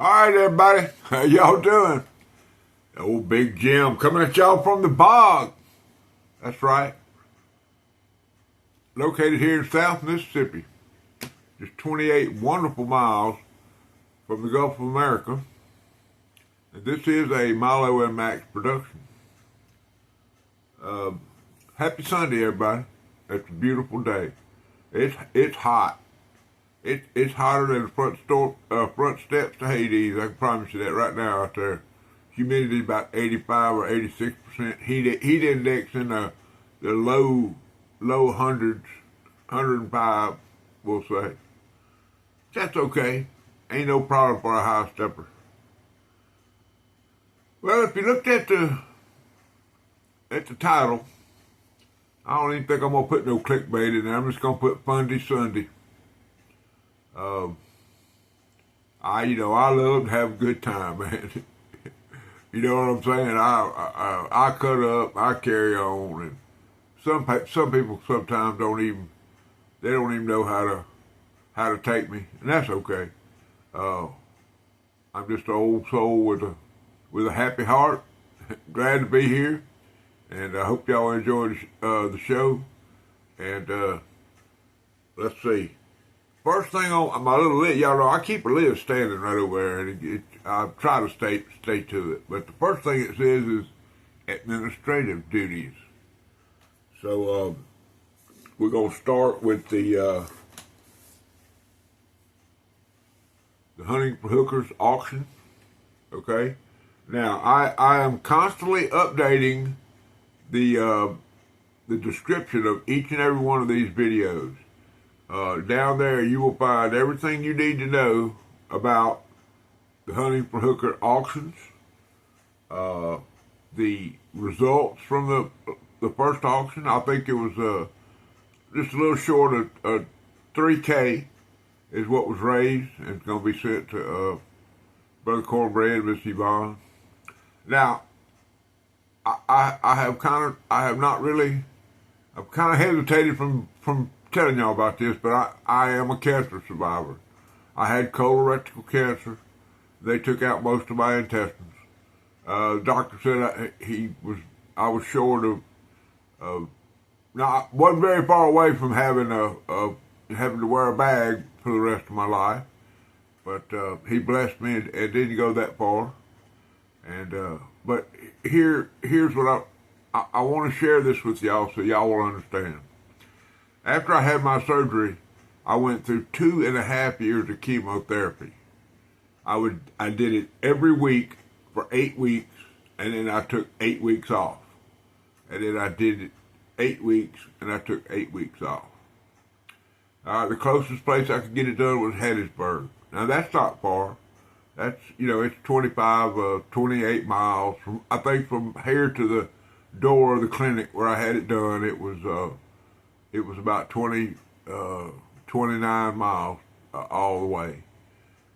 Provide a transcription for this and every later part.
All right, everybody. How y'all doing? Old Big Jim coming at y'all from the bog. That's right. Located here in South Mississippi. Just 28 wonderful miles from the Gulf of America. And this is a Milo and Max production. Happy Sunday, everybody. It's a beautiful day. It's hot. It's hotter than the front steps to Hades. I can promise you that right now out there. Humidity about 85 or 86%. Heat index in the low hundreds, 105, we'll say. That's okay. Ain't no problem for a high stepper. Well, if you looked at the title, I don't even think I'm gonna put no clickbait in there. I'm just gonna put Fundy Sunday. I love to have a good time, man. You know what I'm saying? I cut up, I carry on, and some people sometimes don't even know how to take me, and that's okay. I'm just an old soul with a happy heart. Glad to be here, and I hope y'all enjoy the show. And let's see. First thing on my little list, y'all know I keep a list standing right over there, and I try to stay to it. But the first thing it says is administrative duties. So we're gonna start with the Hunting for Hookers auction. Okay. Now I am constantly updating the description of each and every one of these videos. Down there you will find everything you need to know about the Hunting for Hooker auctions, the results from the first auction. I think it was just a little short of $3K is what was raised, and it's going to be sent to Brother Cornbread and Miss Yvonne. Now, I've kind of hesitated from telling y'all about this, but I am a cancer survivor. I had colorectal cancer. They took out most of my intestines. The doctor said I was short of now, I wasn't very far away from having to wear a bag for the rest of my life, but he blessed me and didn't go that far. And but here's what I want to share this with y'all so y'all will understand. After I had my surgery, I went through 2.5 years of chemotherapy. I did it every week for 8 weeks, and then I took 8 weeks off. And then I did it 8 weeks, and I took 8 weeks off. The closest place I could get it done was Hattiesburg. Now that's not far. That's, it's 28 miles from here to the door of the clinic where I had it done. It was about 29 miles all the way.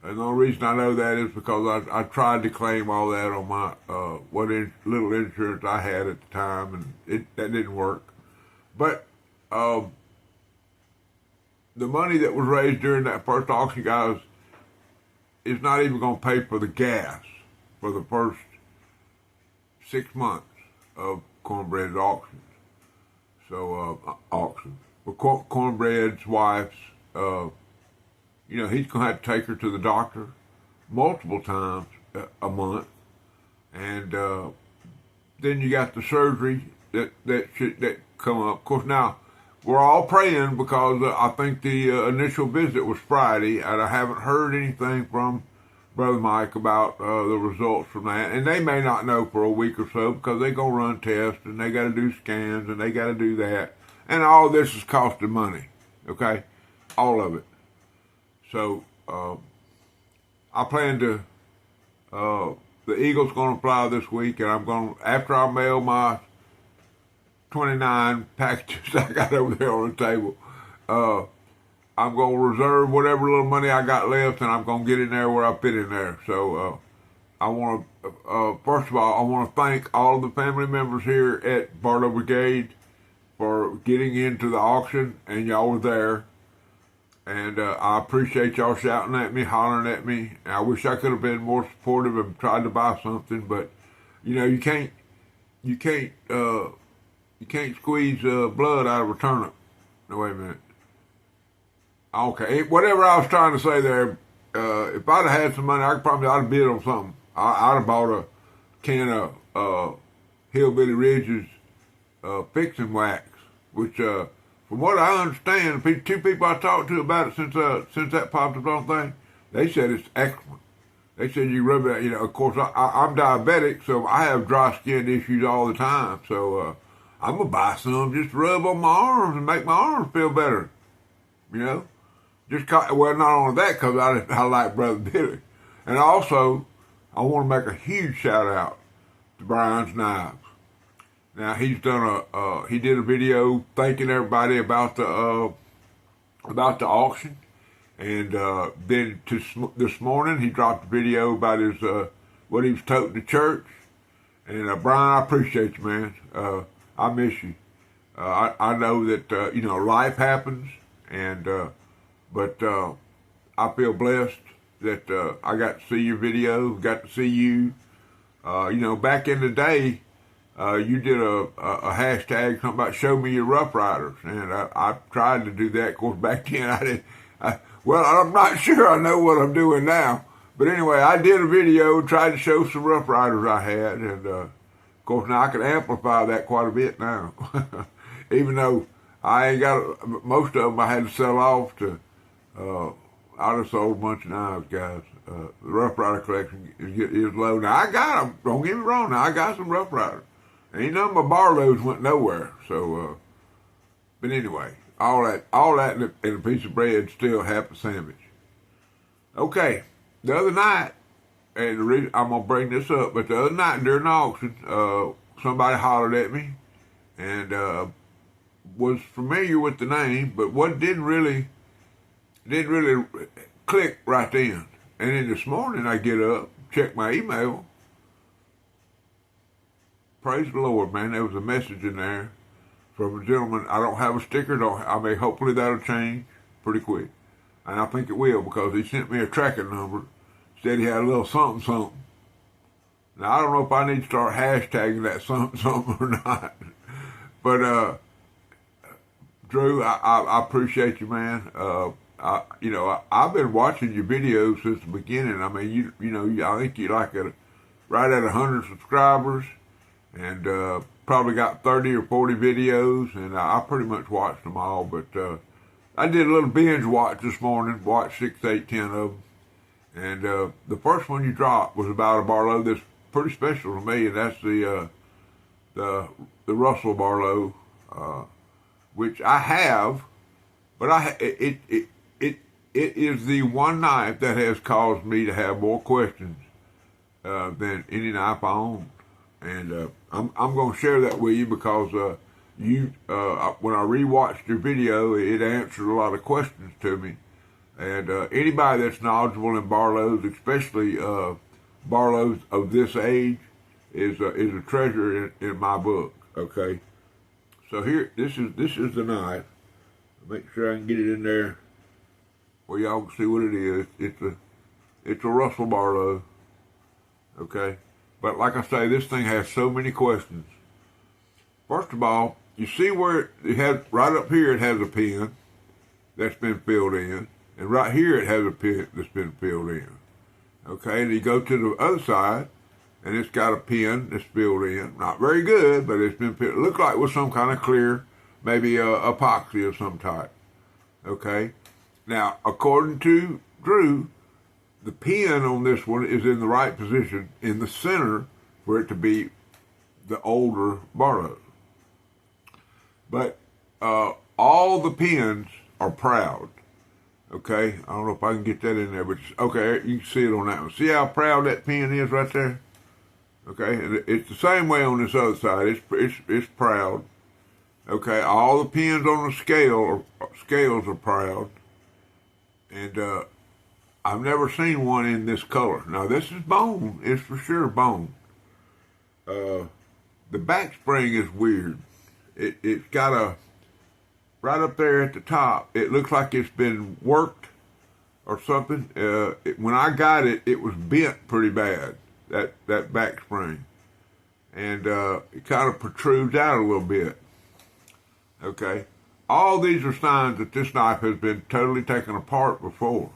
And the only reason I know that is because I tried to claim all that on my what little insurance I had at the time, and that didn't work. But the money that was raised during that first auction, guys, is not even going to pay for the gas for the first 6 months of Cornbread's auctions. So auction. But Cornbread's wife's, he's going to have to take her to the doctor multiple times a month, and then you got the surgery that come up. Of course, now we're all praying because I think the initial visit was Friday, and I haven't heard anything from Brother Mike about the results from that. And they may not know for a week or so because they're going to run tests, and they got to do scans, and they got to do that. And all this is costing money, okay? All of it. So I plan to, the Eagle's going to fly this week, and after I mail my 29 packages I got over there on the table, I'm going to reserve whatever little money I got left, and I'm going to get in there where I fit in there. So I want to, first of all, I want to thank all of the family members here at Barlow Brigade for getting into the auction, and y'all were there. And I appreciate y'all shouting at me, hollering at me. And I wish I could have been more supportive and tried to buy something, but you know, you can't squeeze blood out of a turnip. No, wait a minute. Okay, whatever I was trying to say there. If I'd have had some money, I'd have bid on something. I'd have bought a can of Hillbilly Ridge's fixing wax, which, from what I understand, the two people I talked to about it since that popped up on thing, they said it's excellent. They said you rub it. You know, of course, I'm diabetic, so I have dry skin issues all the time. So I'm gonna buy some just to rub on my arms and make my arms feel better. You know, well, not only that, because I like Brother Billy, and also I want to make a huge shout out to Brian's Knives. Now he's done he did a video thanking everybody about the auction, and then this morning he dropped a video about his what he was toting to church. And Brian, I appreciate you, man. I miss you. I know that you know, life happens, and but I feel blessed that I got to see your video, got to see you. You know, back in the day, you did a hashtag something about show me your Rough Riders, and I tried to do that. Of course, back then I didn't. Well, I'm not sure I know what I'm doing now, but anyway, I did a video, tried to show some Rough Riders I had, and of course now I can amplify that quite a bit now. Even though I ain't got most of them, I had to sell off to. I just sold a bunch of knives, guys. The Rough Rider collection is low. Now, I got them. Don't get me wrong. Now, I got some Rough Riders. Ain't none of my Barlows went nowhere. So, but anyway, all that and a piece of bread, still half a sandwich. Okay, the other night, and the reason I'm going to bring this up, but the other night during the auction, somebody hollered at me and was familiar with the name, but what didn't really click right then. And then this morning I get up, check my email. Praise the Lord, man. There was a message in there from a gentleman. I don't have a sticker. Hopefully that'll change pretty quick. And I think it will, because he sent me a tracking number. Said he had a little something, something. Now, I don't know if I need to start hashtagging that something, something or not. But, Drew, I appreciate you, man. You know, I've been watching your videos since the beginning. I mean, you know, I think you're like right at 100 subscribers, and probably got 30 or 40 videos, and I pretty much watched them all. But I did a little binge watch this morning, watched 6, 8, 10 of them, and the first one you dropped was about a Barlow that's pretty special to me, and that's the Russell Barlow, which I have, but it is the one knife that has caused me to have more questions than any knife I own. And I'm going to share that with you because when I rewatched your video, it answered a lot of questions to me. And anybody that's knowledgeable in Barlows, especially Barlows of this age, is a treasure in my book. Okay, so here, this is the knife. Make sure I can get it in there where y'all can see what it is. It's a Russell Barlow. Okay, but like I say, this thing has so many questions. First of all, you see where it has, right up here it has a pin that's been filled in, and right here it has a pin that's been filled in. Okay, and you go to the other side, and it's got a pin that's filled in. Not very good, but it's been filled. It looked like it was some kind of clear, maybe epoxy of some type. Okay, now according to Drew, the pin on this one is in the right position in the center for it to be the older Barlow. But all the pins are proud. Okay, I don't know if I can get that in there, but okay, you can see it on that one. See how proud that pin is right there? Okay, and it's the same way on this other side. It's proud. Okay, all the pins on the scales are proud, and I've never seen one in this color. Now this is bone. It's for sure bone. The back spring is weird. It's got right up there at the top, it looks like it's been worked or something. When I got it, it was bent pretty bad, that back spring. And it kind of protrudes out a little bit. Okay? All these are signs that this knife has been totally taken apart before.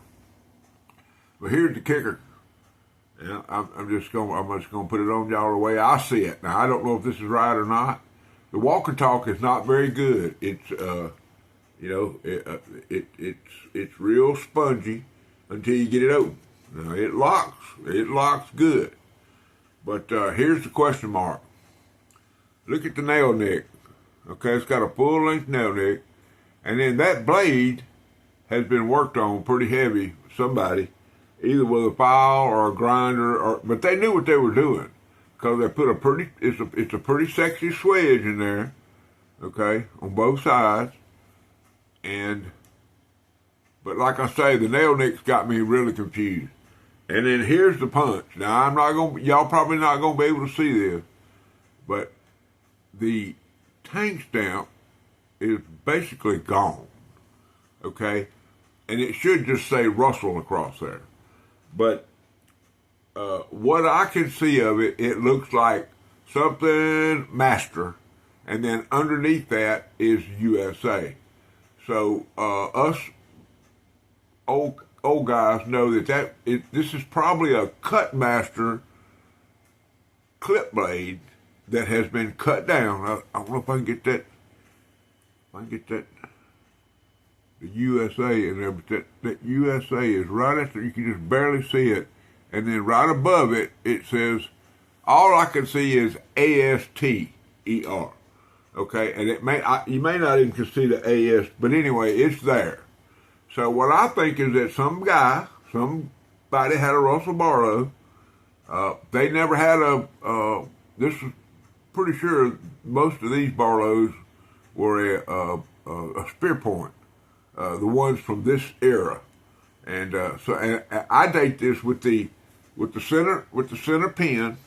But here's the kicker. And I'm just gonna put it on y'all the way I see it. Now I don't know if this is right or not. The walk and talk is not very good. It's it's real spongy until you get it open. Now it locks good. But here's the question mark. Look at the nail neck. Okay, it's got a full length nail neck, and then that blade has been worked on pretty heavy. Somebody, either with a file or a grinder, but they knew what they were doing because they put it's a pretty sexy swedge in there. Okay, on both sides, but like I say, the nail neck's got me really confused. And then here's the punch. Now y'all probably not gonna be able to see this, but the tank stamp is basically gone. Okay, and it should just say Russell across there. But what I can see of it, it looks like something Master, and then underneath that is USA. So us old guys know this is probably a Cutmaster clip blade that has been cut down. I don't know if I can get that. The USA in there, but that USA is right after, you can just barely see it, and then right above it, it says, all I can see is ASTER. Okay, and you may not even see the AS, but anyway, it's there. So what I think is that somebody had a Russell Barlow. They never had this is pretty sure most of these Barlows were a spear point, the ones from this era. And so I date this with the center pin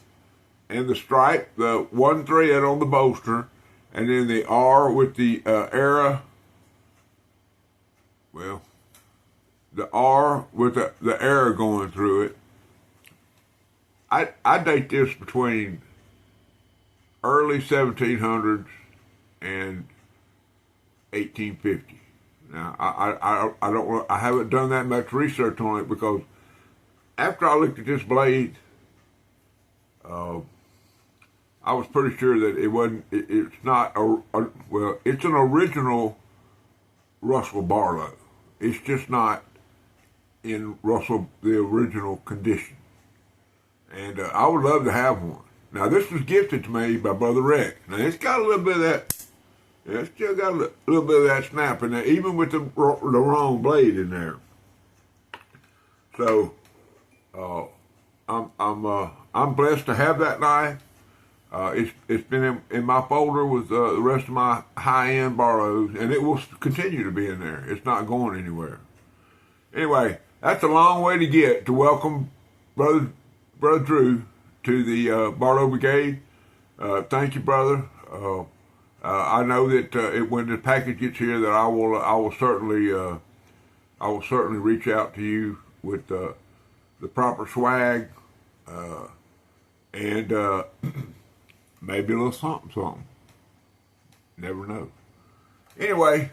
and the stripe, the one thread on the bolster, and then the R with the era. Well, the R with the arrow going through it. I date this between early 1700s and 1850. Now I haven't done that much research on it because after I looked at this blade, I was pretty sure that it wasn't. It's not well. It's an original Russell Barlow. It's just not in the original condition. And I would love to have one. Now, this was gifted to me by Brother Rex. Now, it's got a little bit of that, it's still got a little bit of that snap in there, even with the wrong blade in there. So, I'm blessed to have that knife. It's been in my folder with the rest of my high-end Barlows, and it will continue to be in there. It's not going anywhere. Anyway, that's a long way to get to welcome Brother Drew to the Barlow Brigade. Thank you, brother. I know that when the package gets here, that I will certainly reach out to you with the proper swag and maybe a little something. Never know. Anyway,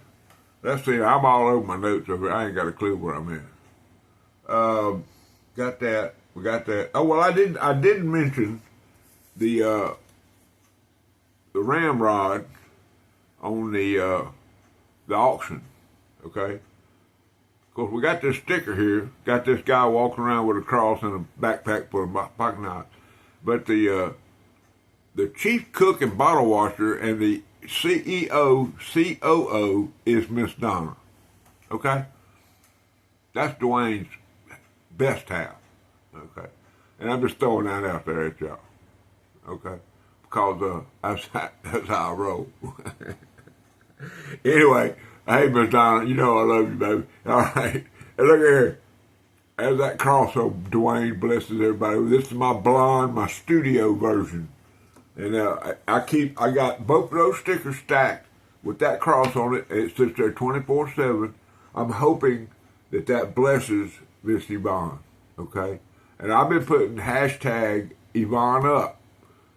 let's see. I'm all over my notes over here. I ain't got a clue where I'm at. Got that. We got that. Oh well, I didn't mention the ramrod on the auction. Okay. Of course, we got this sticker here. Got this guy walking around with a cross and a backpack full of pocket knives. But the chief cook and bottle washer and the CEO, COO is Miss Donna. Okay? That's Dwayne's best half. Okay? And I'm just throwing that out there at y'all. Okay? Because that's how I roll. Anyway, hey, Miss Donna, you know I love you, baby. All right. And look here. As that cross of Dwayne blesses everybody. This is my blonde, my studio version. And I got both of those stickers stacked with that cross on it. It sits there 24/7. I'm hoping that blesses Miss Yvonne, okay? And I've been putting hashtag Yvonne up.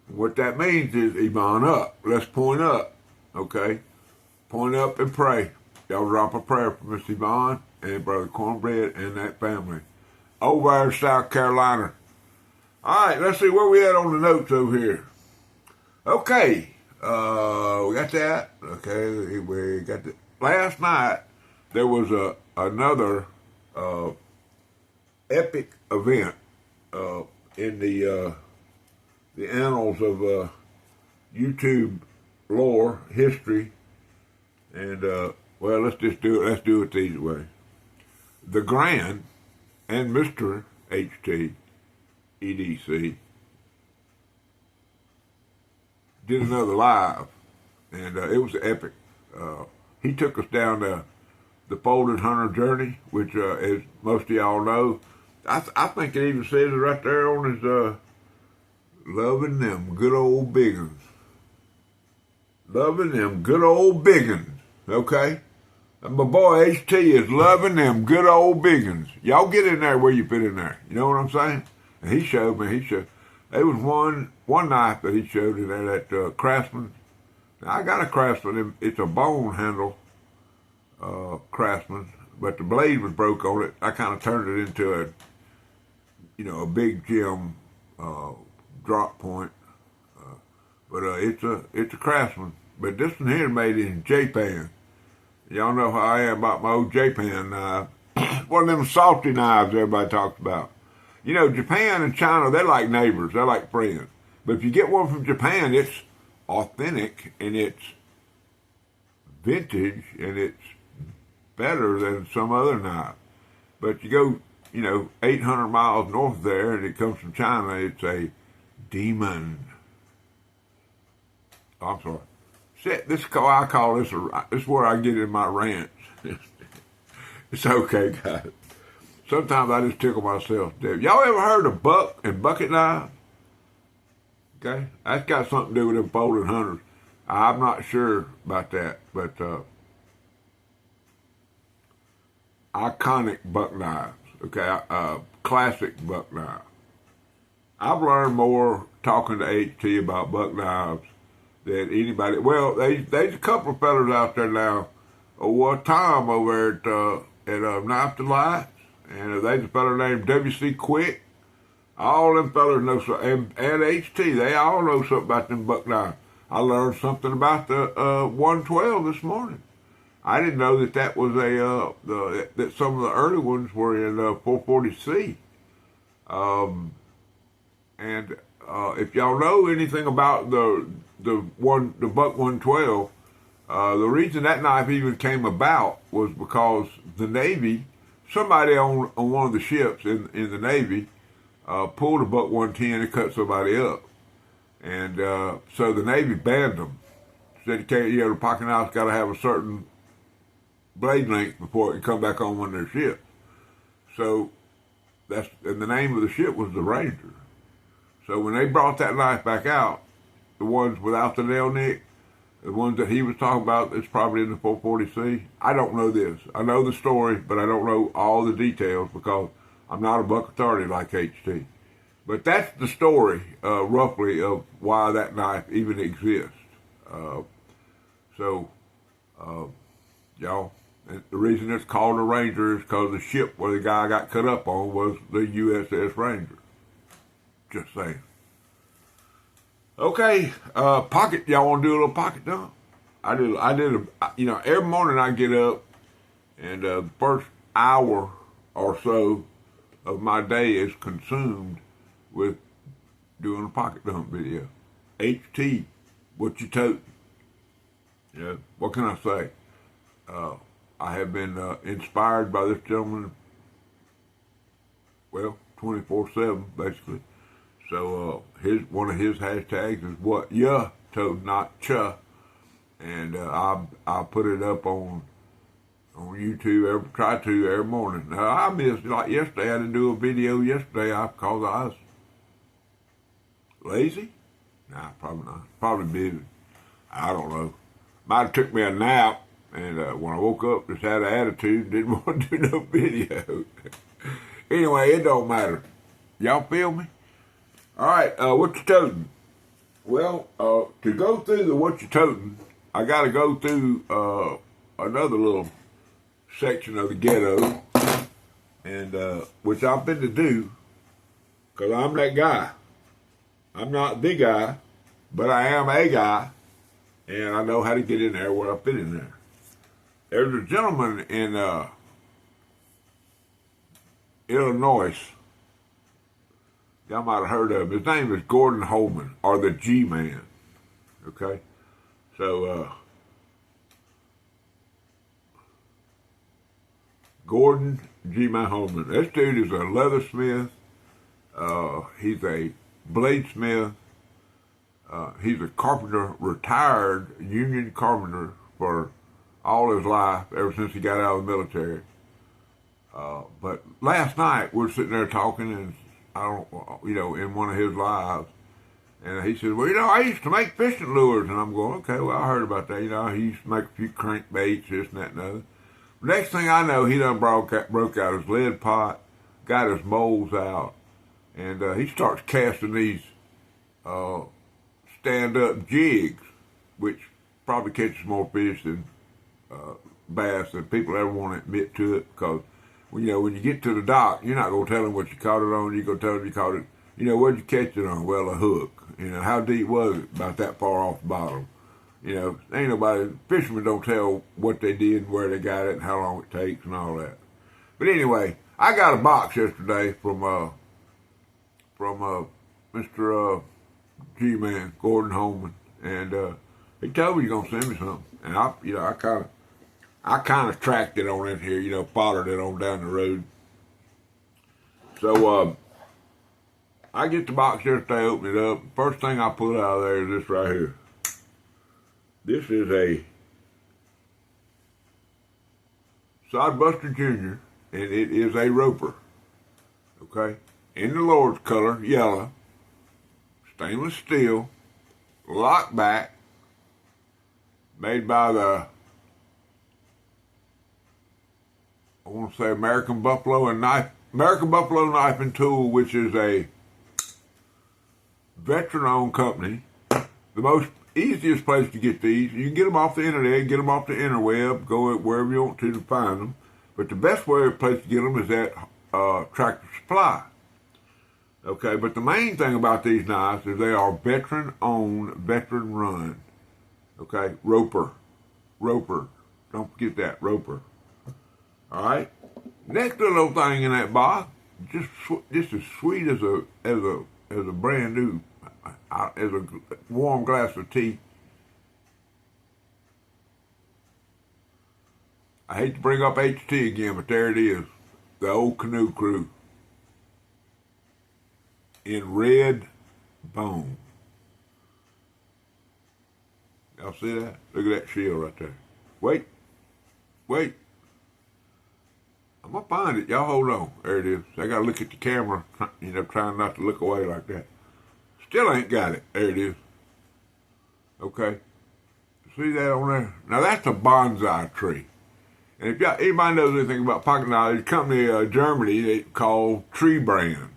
What that means is Yvonne up. Let's point up, okay? Point up and pray. Y'all drop a prayer for Miss Yvonne and Brother Cornbread and that family over there in South Carolina. All right, let's see where we at on the notes over here. Okay, we got that. Okay, we got that. Last night there was another epic event in the annals of YouTube lore history, and well, let's just do it. Let's do it the easy way. The Grand and Mr. HT EDC did another live, and it was epic. He took us down the Folded Hunter journey, which, as most of y'all know, I think it even says it right there on his loving them good old biggins. Loving them good old biggins, okay? And my boy HT is loving them good old biggins. Y'all get in there where you fit in there. You know what I'm saying? And he showed me, there was one knife that he showed in there, that Craftsman. Now, I got a Craftsman, it's a bone handle Craftsman, but the blade was broke on it. I kind of turned it into a big gem drop point. But it's a Craftsman. But this one here is made in Japan. Y'all know how I am about my old Japan knife. One of them salty knives everybody talks about. You know, Japan and China, they're like neighbors. They're like friends. But if you get one from Japan, it's authentic and it's vintage and it's better than some other knife. But you go, 800 miles north there and it comes from China, it's a demon. Oh, I'm sorry. This I call this this is where I get in my rants. It's okay, guys. Sometimes I just tickle myself to death. Y'all ever heard of buck and bucket knives? Okay, that's got something to do with them Folded Hunters. I'm not sure about that, but iconic buck knives. Okay, classic buck knives. I've learned more talking to HT about buck knives than anybody. Well, there's a couple of fellas out there now. Tom over at Knife Delights, and there's a fella named W.C. Quick. All them fellas know something, and HT, they all know something about them buck knives. I learned something about the 112 this morning. I didn't know that was that some of the early ones were in 440C. And if y'all know anything about the buck 112, the reason that knife even came about was because the Navy, somebody on one of the ships in the Navy, pulled a buck 110 and cut somebody up, and so the Navy banned them. Said the pocket knife's got to have a certain blade length before it can come back on one of their ships. So and the name of the ship was the Ranger. So when they brought that knife back out, the ones without the nail nick, the ones that he was talking about, it's probably in the 440C. I don't know this. I know the story, but I don't know all the details because I'm not a buck authority like HT. But that's the story, roughly, of why that knife even exists. Y'all, the reason it's called a Ranger is because the ship where the guy got cut up on was the USS Ranger. Just saying. Okay, pocket. Y'all want to do a little pocket dump? I did. Every morning I get up, and the first hour or so of my day is consumed with doing a pocket dump video. HT, what you toting? Yeah, what can I say? I have been inspired by this gentleman, 24/7 basically. So one of his hashtags is what ya tote, not cha, and I put it up on YouTube. Try to every morning. Now I missed, like yesterday. I didn't do a video yesterday because I was lazy. Nah, probably not. Probably busy. I don't know. might have took me a nap, and when I woke up, just had an attitude, didn't want to do no video. Anyway, it don't matter. Y'all feel me? All right, what you toting? Well, to go through the what you toting, I got to go through another little section of the ghetto, and which I've been to do, because I'm that guy. I'm not the guy, but I am a guy, and I know how to get in there where I fit in there. There's a gentleman in Illinois. Y'all might have heard of him. His name is Gordon Holman, or the G-Man. Okay? So, Gordon G-Man Holman. This dude is a leathersmith. He's a bladesmith. He's a carpenter, retired union carpenter for all his life, ever since he got out of the military. But last night, we're sitting there talking, and in one of his lives, and he said, well, I used to make fishing lures, and I'm going, okay, well, I heard about that. He used to make a few crankbaits, this and that and other. Next thing I know, he done broke out his lead pot, got his molds out, and he starts casting these stand-up jigs, which probably catches more fish than bass than people ever want to admit to it, because when you get to the dock, you're not going to tell them what you caught it on. You're going to tell them you caught it, what'd you catch it on? Well, a hook. How deep was it? About that far off the bottom. Ain't nobody, fishermen don't tell what they did, where they got it, and how long it takes, and all that. But anyway, I got a box yesterday from Mr. G-Man, Gordon Holman, and he told me he's gonna send me something, and I kind of tracked it on in here, followed it on down the road. So I get the box yesterday, open it up. First thing I pull out of there is this right here. This is a Sodbuster Jr., and it is a roper, okay? In the Lord's color, yellow, stainless steel, lock back, made by the, I want to say American Buffalo Knife and Tool, which is a veteran-owned company. The most easiest place to get these, you can get them off the internet, get them off the interweb, go wherever you want to find them. But the best place to get them is at Tractor Supply. Okay, but the main thing about these knives is they are veteran-owned, veteran-run. Okay, roper. Don't forget that, roper. All right. Next little thing in that box, just as sweet as a brand new, as a warm glass of tea. I hate to bring up HT again, but there it is. The old Canoe Crew. In red bone. Y'all see that? Look at that shield right there. Wait. I'm going to find it. Y'all hold on. There it is. I got to look at the camera, trying not to look away like that. Still ain't got it. There it is. Okay. See that on there? Now that's a bonsai tree. And if anybody knows anything about pocket knives, there's a company in Germany they call Tree Brand.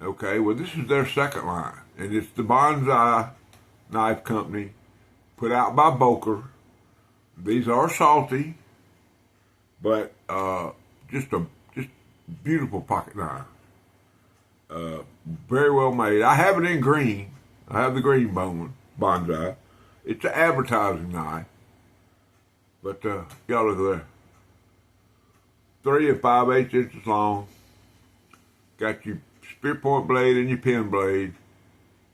Okay, well this is their second line. And it's the Bonsai Knife Company, put out by Boker. These are salty, but just beautiful pocket knife. Very well made. I have it in green. I have the green bonsai. It's an advertising knife. But y'all look at there. 3 5/8 inches long. Got your spear point blade and your pin blade.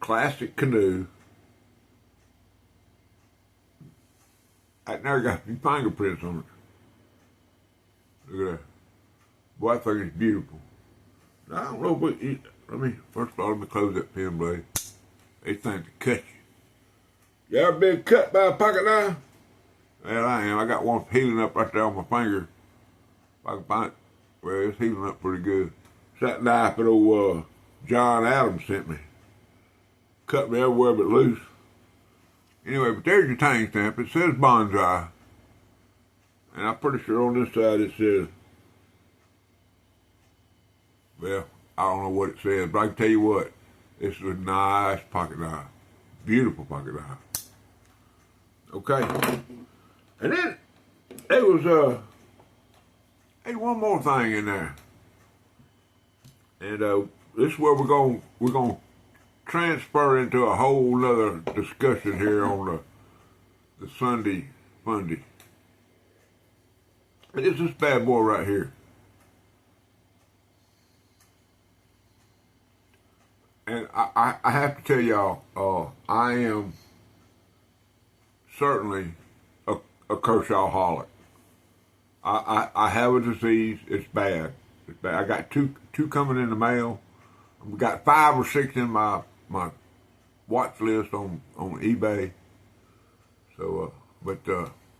Classic canoe. I never got any fingerprints on it. Look at that. Boy, I think it's beautiful. Now, I don't know what first of all, let me close that pin blade. They think to cut you. You ever been cut by a pocket knife? Well, I am. I got one healing up right there on my finger. If I can find it. Well, it's healing up pretty good. It's that knife that old John Adams sent me. Cut me everywhere but loose. Anyway, but there's your tank stamp. It says bonsai. And I'm pretty sure on this side it says, well, I don't know what it says, but I can tell you what, this is a nice pocket knife. Beautiful pocket knife. Okay. And then there was hey, one more thing in there. And this is where we're gonna transfer into a whole nother discussion here on the Sunday Fundy. And it's this bad boy right here. And I have to tell y'all, I am certainly a Kershawholic. I have a disease. It's bad. It's bad. I got two coming in the mail. I've got 5 or 6 in my watch list on eBay. So,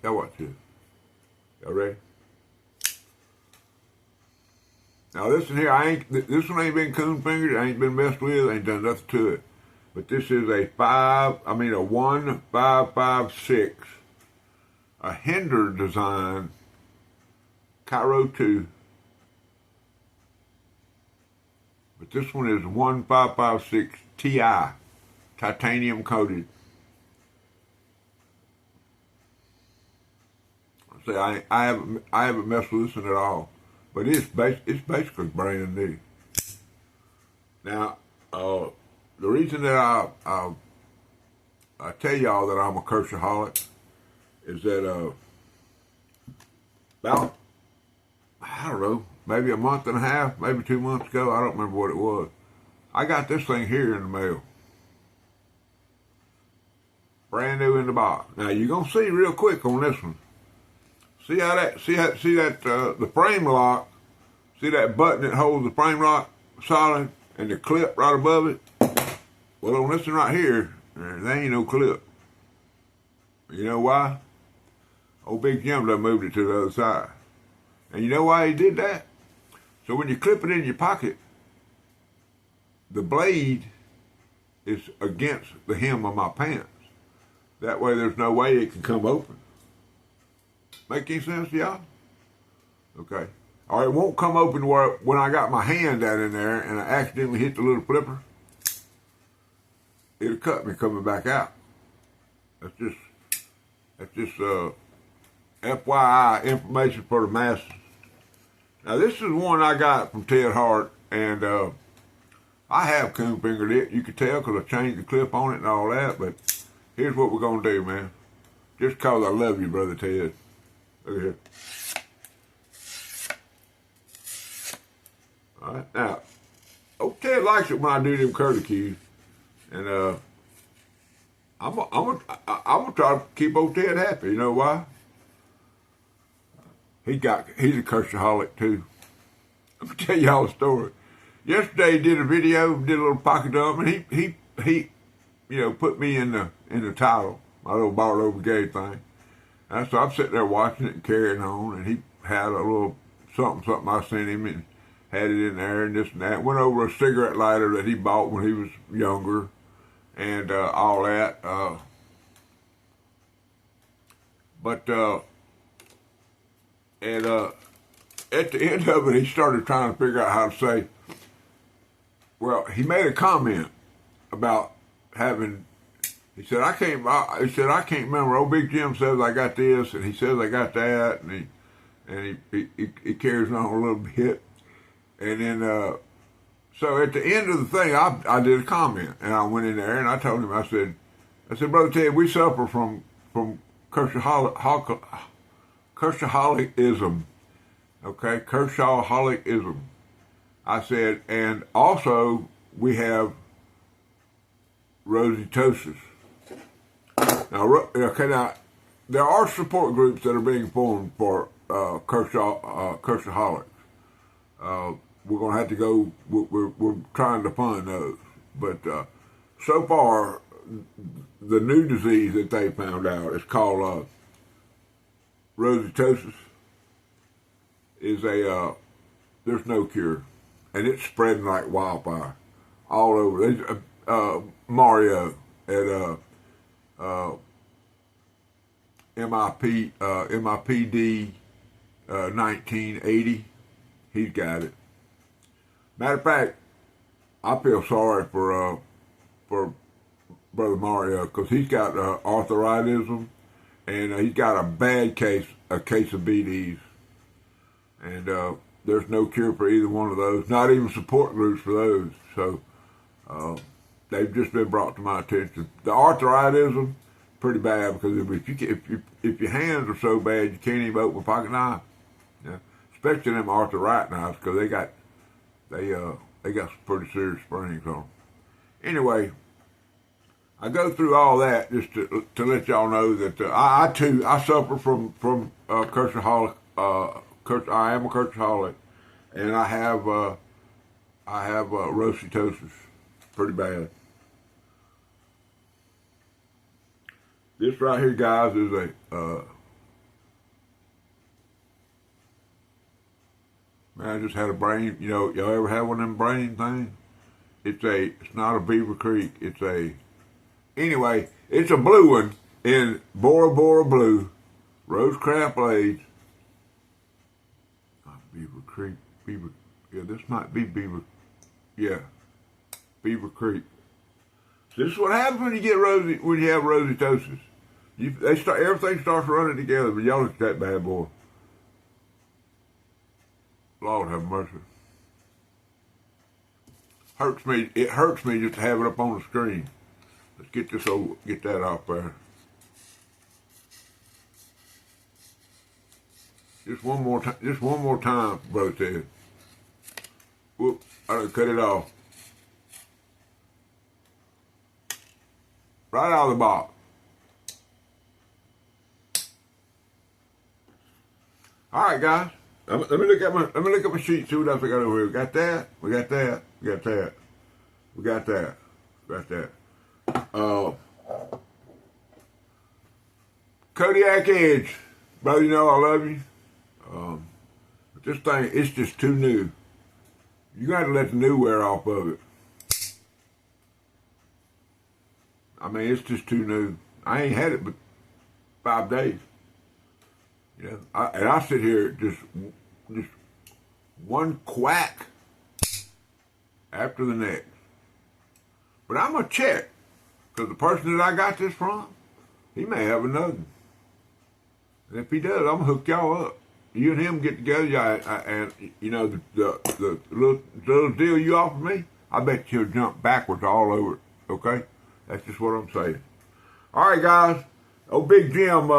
y'all watch this. Y'all ready? Now this one here, this one ain't been coon fingered, ain't been messed with, ain't done nothing to it. But this is a 1556, a Hinder design, Cairo 2. But this one is 1556 Ti, titanium coated. See, I haven't messed with this one at all. But it's basically brand new. Now, the reason that I tell y'all that I'm a Kershawholic is that about, I don't know, maybe a month and a half, maybe 2 months ago, I don't remember what it was, I got this thing here in the mail. Brand new in the box. Now you're gonna see real quick on this one. See that the frame lock, see that button that holds the frame lock solid and the clip right above it? Well, on this one right here, there ain't no clip. You know why? Old Big Jim done moved it to the other side. And you know why he did that? So when you clip it in your pocket, the blade is against the hem of my pants. That way there's no way it can come open. Make any sense to y'all? Okay. Or it won't come open where when I got my hand down in there and I accidentally hit the little flipper, it'll cut me coming back out. That's just FYI information for the masses. Now this is one I got from Ted Hart, and I have coon fingered it. You can tell because I changed the clip on it and all that. But here's what we're gonna do, man. Just cause I love you, Brother Ted. Look at here. All right, now, old Ted likes it when I do them curlicues, and I'm gonna try to keep old Ted happy. You know why? He's a Kershawholic too. Let me tell y'all a story. Yesterday he did a video, did a little pocket dump, and he put me in the title, my little Barlow Brigade thing. And so I'm sitting there watching it and carrying on, and he had a little something I sent him and had it in there and this and that. Went over a cigarette lighter that he bought when he was younger and all that. At the end of it, he started trying to figure out how to say, well, he made a comment about having, he said, I can't remember. Old Big Jim says I got this, and he says I got that, and he carries on a little bit. And then, so at the end of the thing, I did a comment, and I went in there, and I told him, I said, Brother Ted, we suffer from Kershawholicism, okay, Kershawholicism. I said, and also we have rositosis. Now, there are support groups that are being formed for Kershawholics. We're going to have to go, we're trying to fund those. But so far, the new disease that they found out is called rositosis. There's no cure. And it's spreading like wildfire all over. Mario at MIPD 1980. He's got it. Matter of fact, I feel sorry for Brother Mario because he's got arthritis and he's got a case of BDs, and there's no cure for either one of those. Not even support groups for those. So they've just been brought to my attention. The arthritis, pretty bad because if your hands are so bad you can't even open a pocket knife. Yeah, especially them arthritis knives because they got some pretty serious springs on them. Anyway, I go through all that just to let y'all know that I suffer from curseaholic. I am a curseaholic, and I have rosetosis, pretty bad. This right here, guys, is a man. I just had a brain. You know, y'all ever have one of them brain things? It's not a Beaver Creek. Anyway, it's a blue one in Bora Bora Blue, Rosecrans Blades. Not Beaver Creek, yeah, this might be Beaver, yeah, Beaver Creek. This is what happens when you have rosetosis. Everything starts running together, but y'all look at that bad boy. Lord have mercy. It hurts me just to have it up on the screen. Let's get that off there. Just one more time, Brother Ted. Whoop, I done cut it off. Right out of the box. All right, guys. Let me look at my sheet. See what else I got over here. We got that. We got that. We got that. We got that. We got that. Kodiak Edge, brother. You know I love you. But this thing, it's just too new. You got to let the new wear off of it. I mean, it's just too new. I ain't had it but 5 days. You know, I sit here just one quack after the next. But I'm gonna check because the person that I got this from, he may have another. And if he does, I'm gonna hook y'all up. You and him get together, and you know the little deal you offered me. I bet you'll jump backwards all over it. Okay, that's just what I'm saying. All right, guys. Oh, Big Jim,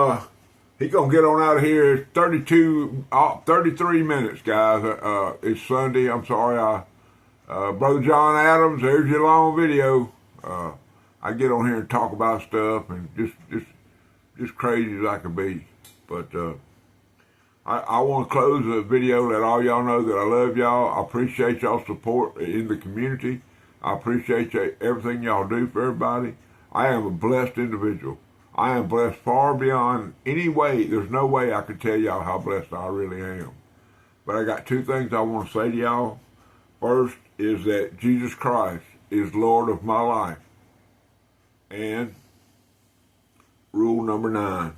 he gonna get on out of here. It's 33 minutes, guys. It's Sunday. I'm sorry. Brother John Adams, there's your long video. I get on here and talk about stuff and just crazy as I can be. But I want to close the video, let all y'all know that I love y'all. I appreciate y'all's support in the community. I appreciate everything y'all do for everybody. I am a blessed individual. I am blessed far beyond any way. There's no way I could tell y'all how blessed I really am. But I got 2 things I want to say to y'all. First is that Jesus Christ is Lord of my life. And rule number 9.